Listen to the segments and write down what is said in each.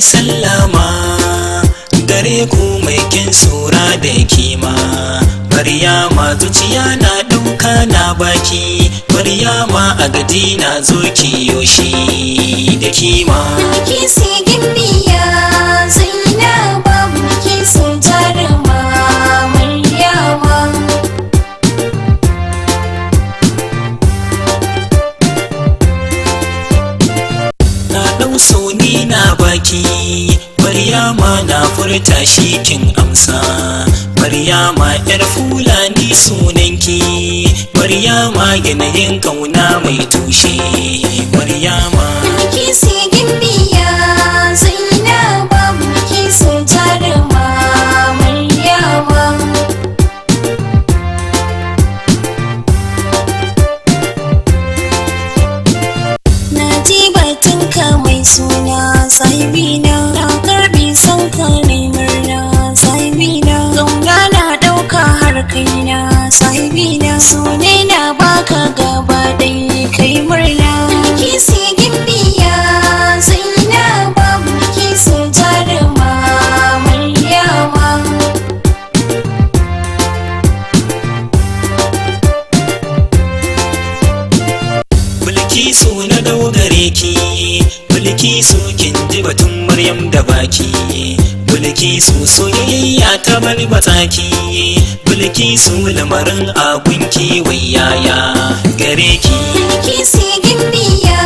sallama gare ku mai kin sura da kima. Maryama zuciya na ɗauka na baki, Maryama a gadi na zo ki yoshi da kima. Mulki sai gimbiya Zainaba, mulki sai jaruma Maryama. Na ɗau sauni na baki, Maryama na furta shi kin amsa. Maryama yar Fulani sunanki, Maryama yanayin kauna mai tushe. Maryama Mulki sai gimbiya Zainaba, mulki sai jaruma Maryama. Na ji batunka mai suna sahibina, na karbi son ka ne murna sahibina. Gauna na ɗauka har kaina sahibina, so ne na baka gaba dai kai murna. Mulki sai gimbiya Zainaba, mulki sai jaruma Maryama. Bilkisu na dogare ki, Bilkisu kin ji batun Maryam da baki. Bilkisu soyayya ta bar batsaki, Bilkisu lamarin abunki wayaya gare ki. Mulki sai gimbiya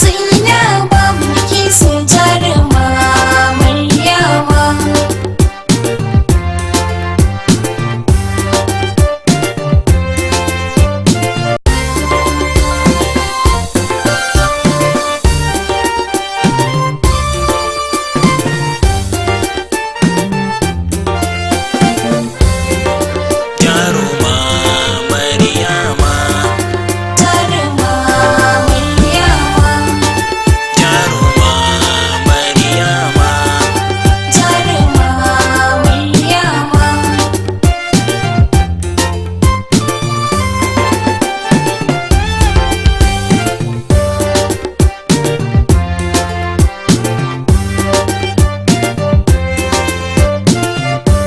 Zainaba, mulki sai jaruma Maryama. Jaruma Maryama, Jaruma Maryama. Jaruma Maryama, Jaruma Maryama.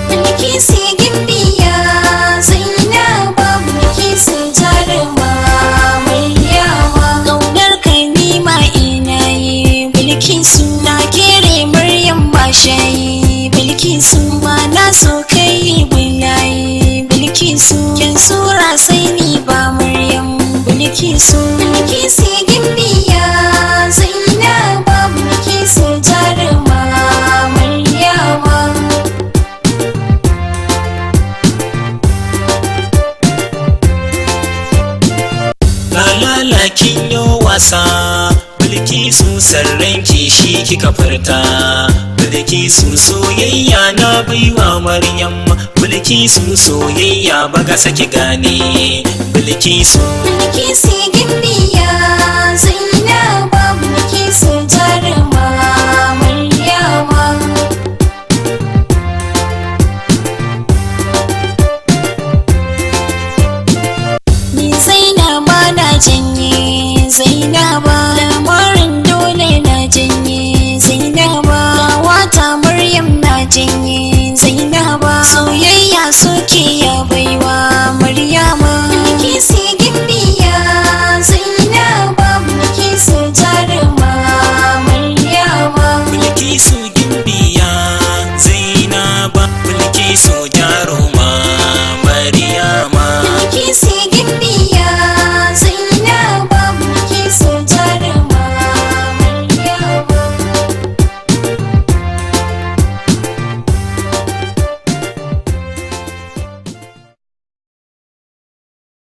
Mulki sai gimbiya Zainaba, mulki sai jaruma Maryama. Ƙaunar kai ni ma ina yi, Bilkisu na kere Maryam ba shayi. Bilkisu ma na so kai bulayi. Bilkisu kin sura sai ni ba Maryam. Bilkisu mulki sai gimbiya Zainaba, mulki sai jaruma Maryama. lalala kin yo wasa. Bilkisu sarranki shi kika furta. Bilkisu soyayya na baiwa Maryam, Bilkisu soyayya baka saki gane. Bilkisu Mulki sai gimbiya